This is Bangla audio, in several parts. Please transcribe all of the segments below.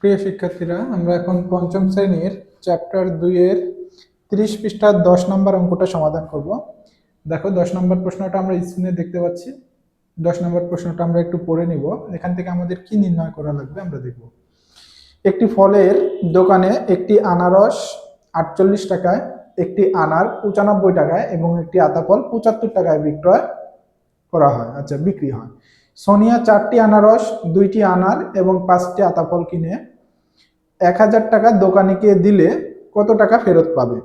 প্রিয় শিক্ষার্থীরা, আমরা এখন পঞ্চম শ্রেণীর চ্যাপ্টার 2 এর 30 পৃষ্ঠার 10 নম্বর অঙ্কটা সমাধান করব। দেখো 10 নম্বর প্রশ্নটা আমরা স্ক্রিনে দেখতে পাচ্ছি। 10 নম্বর প্রশ্নটা আমরা একটু পড়ে নিব। এখান থেকে আমাদের কি নির্ণয় করা লাগবে আমরা দেখব। একটি ফলের দোকানে একটি আনারস 48 টাকায়, একটি আনার 95 টাকায় এবং একটি আতাফল 75 টাকায় বিক্রয় করা হয়, বিক্রি হয়। সোনিয়া 4টি আনারস, 2টি আনার এবং 5টি আতাফল কিনে 1000 টাকা দোকানিকে দিলে কত টাকা ফেরত পাবে?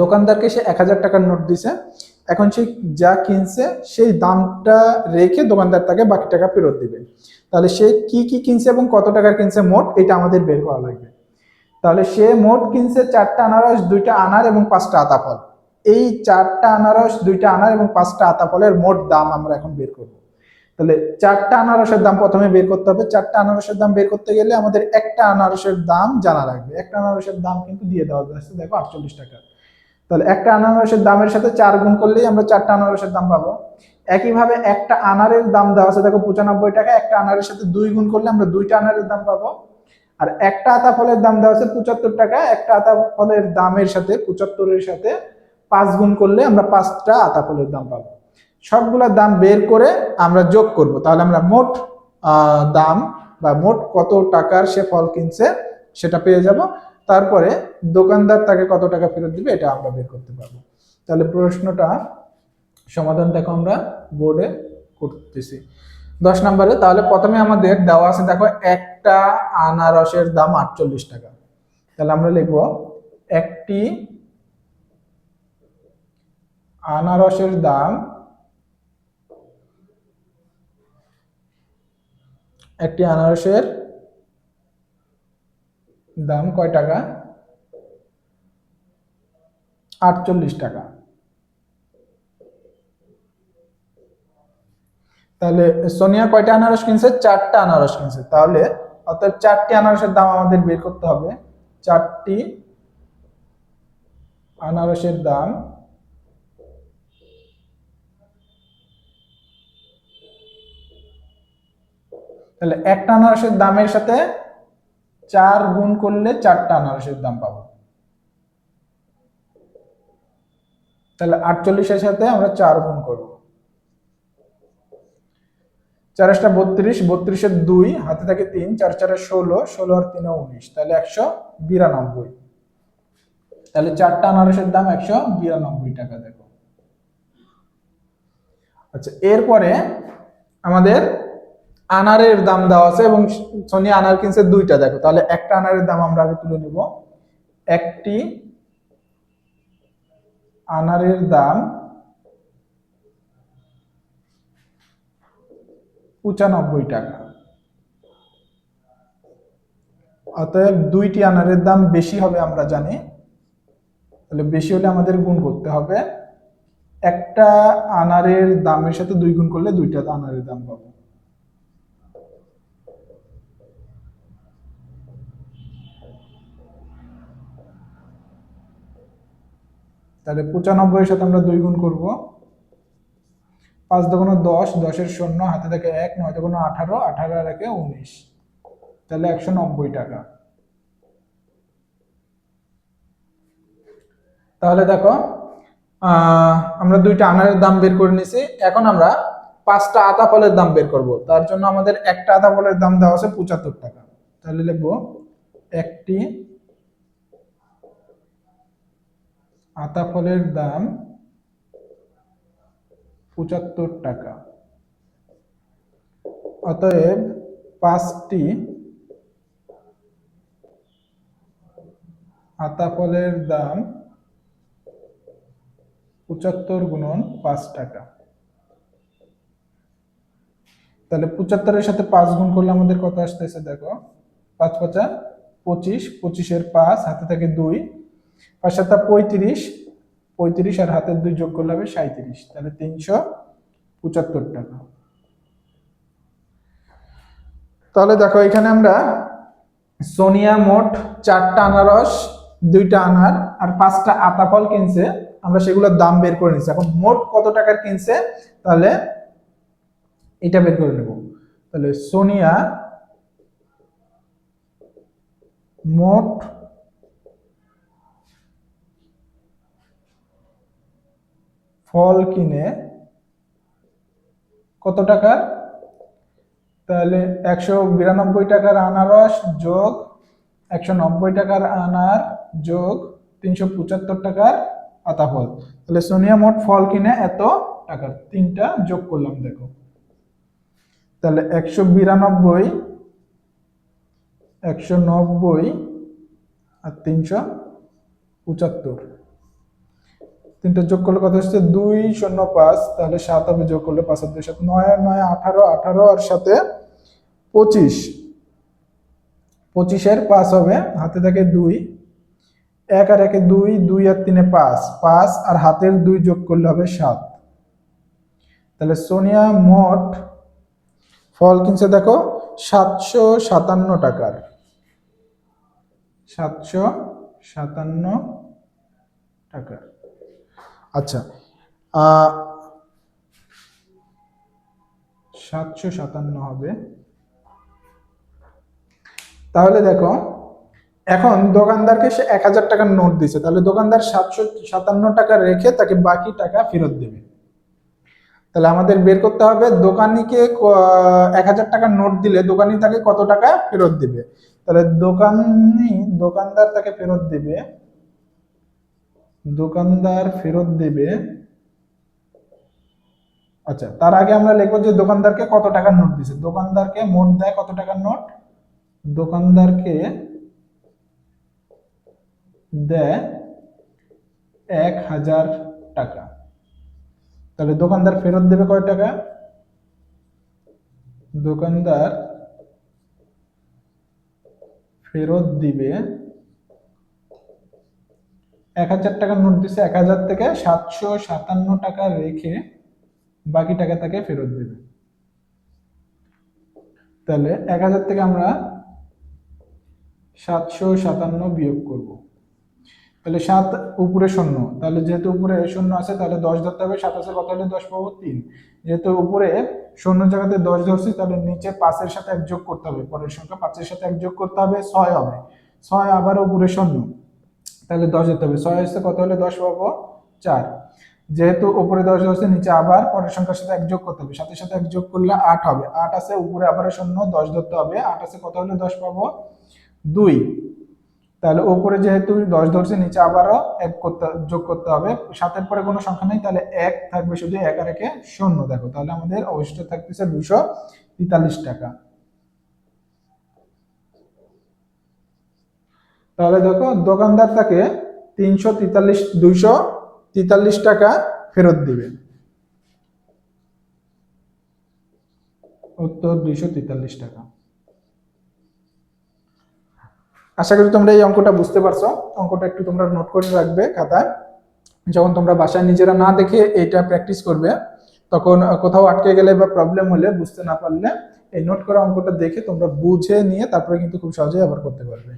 দোকানদারকে সে 1000 টাকার নোট দিছে। এখন সে যা কিনছে সেই দামটা রেখে দোকানদার তাকে বাকি টাকা ফেরত দিবে। তাহলে সে কি কি কিনছে এবং কত টাকার কিনছে মোট, এটা আমাদের বের করা লাগবে। তাহলে সে মোট কিনছে 4টা আনারস, 2টা আনার এবং 5টা আতাফল। এই 4টা আনারস, 2টা আনার এবং 5টা আতাফলের মোট দাম আমরা এখন বের করব। তাহলে 4টা আনারসের দাম প্রথমে বের করতে হবে। 4টা আনারসের দাম বের করতে গেলে আমাদের একটা আনারসের দাম জানা লাগবে। একটা আনারসের দাম কিন্তু দিয়ে দেওয়া যাচ্ছে, দেখো 48 টাকা। তাহলে একটা আনারসের দামের সাথে 4 গুণ করলেই আমরা 4টা আনারসের দাম পাবো। একইভাবে একটা আনারের দাম দেওয়া আছে, দেখো 95 টাকা। একটা আনারের সাথে 2 গুণ করলে আমরা 2টা আনারের দাম পাবো। আর একটা আতা ফলের দাম দেওয়া আছে 75 টাকা। একটা আতা ফলের দামের সাথে 75-এর সাথে 5 গুণ করলে আমরা 5টা আতা ফলের দাম পাবো। সবগুলা দাম বের করে আমরা যোগ করব। তাহলে আমরা মোট দাম বা মোট কত টাকার সে ফল কিনছে সেটা পেয়ে যাব। তারপরে দোকানদার তাকে কত টাকা ফেরত দিবে এটা আমরা বের করতে পারবো। তাহলে প্রশ্নটা সমাধান দেখো আমরা বোর্ডে করতেছি 10 নম্বরে। তাহলে প্রথমে আমাদের দেওয়া আছে, দেখো একটা আনারসের দাম 48 টাকা। তাহলে আমরা লিখব একটি আনারসের দাম কয় টাকা? 48 টাকা। তাহলে সোনিয়া কয়টা আনারস কিনছে? 4টা আনারস কিনছে। তাহলে অর্থাৎ 4টি আনারসের দাম আমাদের বের করতে হবে। 4টি আনারসের দাম তাহলে একটা আনারসের দামের সাথে 4 গুণ করলে 4টা আনারসের দাম পাবো। তাহলে 48-এর সাথে আমরা 4 গুণ করব। 4 × 32, 32-এর 2 হাতে থাকে 3, 4 × 16, 16 আর 3 19, তাহলে 192। তাহলে 4টা আনারসের দাম 192 টাকা। দেখো এরপরে আমাদের আনারের দাম দেওয়া আছে এবং সোনিয়া আনার কিনছে 2টা। দেখো তাহলে একটা আনারের দাম আমরা আগে তুলে নিব। একটি আনারের দাম 95 টাকা। অতএব 2টি আনারের দাম বেশি হবে আমরা জানি। তাহলে বেশি হলে আমাদের গুণ করতে হবে। একটা আনারের দামের সাথে 2 গুণ করলে 2টা আনারের দাম পাবো। তাহলে 95-এর সাথে আমরা 2 গুণ করব। 5 × 10, 10-এর 0 হাতে থাকে 1, 9 × 18, 18 আর 1 19, তাহলে 190 টাকা। তাহলে দেখো আমরা 2টা আনারের দাম বের করে নিয়েছি। এখন আমরা 5টা আতা ফলের দাম বের করব। তার জন্য আমাদের একটা আতা ফলের দাম দেওয়া আছে 75 টাকা। তাহলে লিখব একটি আতা ফলের দাম 75 টাকা। অতএব 5টি আতা ফলের দাম 75 গুণন 5 টাকা। তাহলে 75-এর সাথে 5 গুণ করলে আমাদের কত আসতেছে? দেখো 5 × 5 = 25, 25-এর 5 হাতে থাকে 2, 5 × 7 = 35, 35 আর হাতের 2 যোগ করলে হবে 37, তাহলে 375 টাকা। তাহলে দেখো এখানে আমরা সোনিয়া মোট 4টা আনারস, 2টা আনার আর 5টা আতা ফল কিনছে, আমরা সেগুলোর দাম বের করে নিচ্ছি। এখন মোট কত টাকার কিনছে তাহলে এটা বের করে নেব। তাহলে সোনিয়া মোট ফল কিনে কত টাকার? তাহলে 192 টাকার আনারস যোগ 190 টাকার আনার যোগ 375 টাকার আতাফল। তাহলে সোনিয়া মোট ফল কিনে এত টাকার, তিনটা যোগ করলাম দেখো। তাহলে 192, 190 আর 375, তিনটা যোগ করলে কত হচ্ছে? 205। তাহলে 7 হবে, যোগ করলে 5 আর 2 7, 9 আর 9 18, 18 আর সাথে 25, 25 এর 5 হবে, হাতে থাকে 2, 1 আর 1 2, 2 আর 3 5, 5 আর হাতের 2 যোগ করলে হবে 7। তাহলে সোনিয়া মোট ফল কিনছে দেখো 757 টাকার, 757 টাকা। আচ্ছা, 757 হবে। তাহলে দেখো এখন দোকানদারকে সে 1000 টাকার নোট দিছে, তাহলে দোকানদার 757 টাকা রেখে তাকে বাকি টাকা ফেরত দেবে। তাহলে আমাদের বের করতে হবে দোকানিকে 1000 টাকার নোট দিলে দোকানি তাকে কত টাকা ফেরত দিবে। তাহলে দোকানদার তাকে ফেরত দিবে, দোকানদার ফেরত দেবে। আচ্ছা, তার আগে আমরা লিখবো যে দোকানদারকে কত টাকার নোট দিছে। দোকানদারকে মোট দেয় কত টাকার নোট? দোকানদারকে দেয় 1000 টাকা। তাহলে দোকানদার ফেরত দেবে কয় টাকা? দোকানদার ফেরত দিবে 1000 টাকার নোট দিছে, 1000 থেকে 757 টাকা রেখে বাকি টাকা তাকে ফেরত দেবে। তাহলে 1000 থেকে আমরা 757 বিয়োগ করব। তাহলে 7 উপরে 0, তাহলে যেহেতু উপরে 0 আছে তাহলে 10 ধরতে হবে, 7 আছে কত হলে 10 পাবো? 3। যেহেতু উপরে 0 জায়গাতে 10 ধরছি, তাহলে নিচে 5 এর সাথে 1 যোগ করতে হবে, পরের সংখ্যা 5 এর সাথে 1 যোগ করতে হবে, 6 হবে। 6 আবার উপরে 0, তাহলে 10 যেতে হবে, 6 এসে কত হলে 10 পাবো? 4। যেহেতু উপরে 10 ধরছে, নিচে আবার পরের সংখ্যার সাথে 1 যোগ করতে হবে, 7 এর সাথে 1 যোগ করলে 8 হবে। 8 আছে উপরে আবার 0, 10 ধরতে হবে, 8 আছে কত হলে 10 পাবো? 2। তাহলে উপরে যেহেতু 10 ধরছে, নিচে আবারও 1 যোগ করতে হবে, 7 পরে কোনো সংখ্যা নেই, তাহলে 1 থাকবে শুধু, 1 আর 1 0 দেখো। তাহলে আমাদের অবশিষ্ট থাকতেছে 243 টাকা। তাহলে দেখো দোকানদার তাকে 243 টাকা ফেরত দিবে। উত্তর 243 টাকা। আশা করি তোমরা এই অঙ্কটা বুঝতে পারছো। অঙ্কটা একটু তোমরা নোট করে রাখবে খাতায়, যখন তোমরা বাসায় নিজেরা না দেখে এটা প্র্যাকটিস করবে, তখন কোথাও আটকে গেলে বা প্রবলেম হলে, বুঝতে না পারলে এই নোট করা অঙ্কটা দেখে তোমরা বুঝে নিয়ে তারপরে কিন্তু খুব সহজেই আবার করতে পারবে।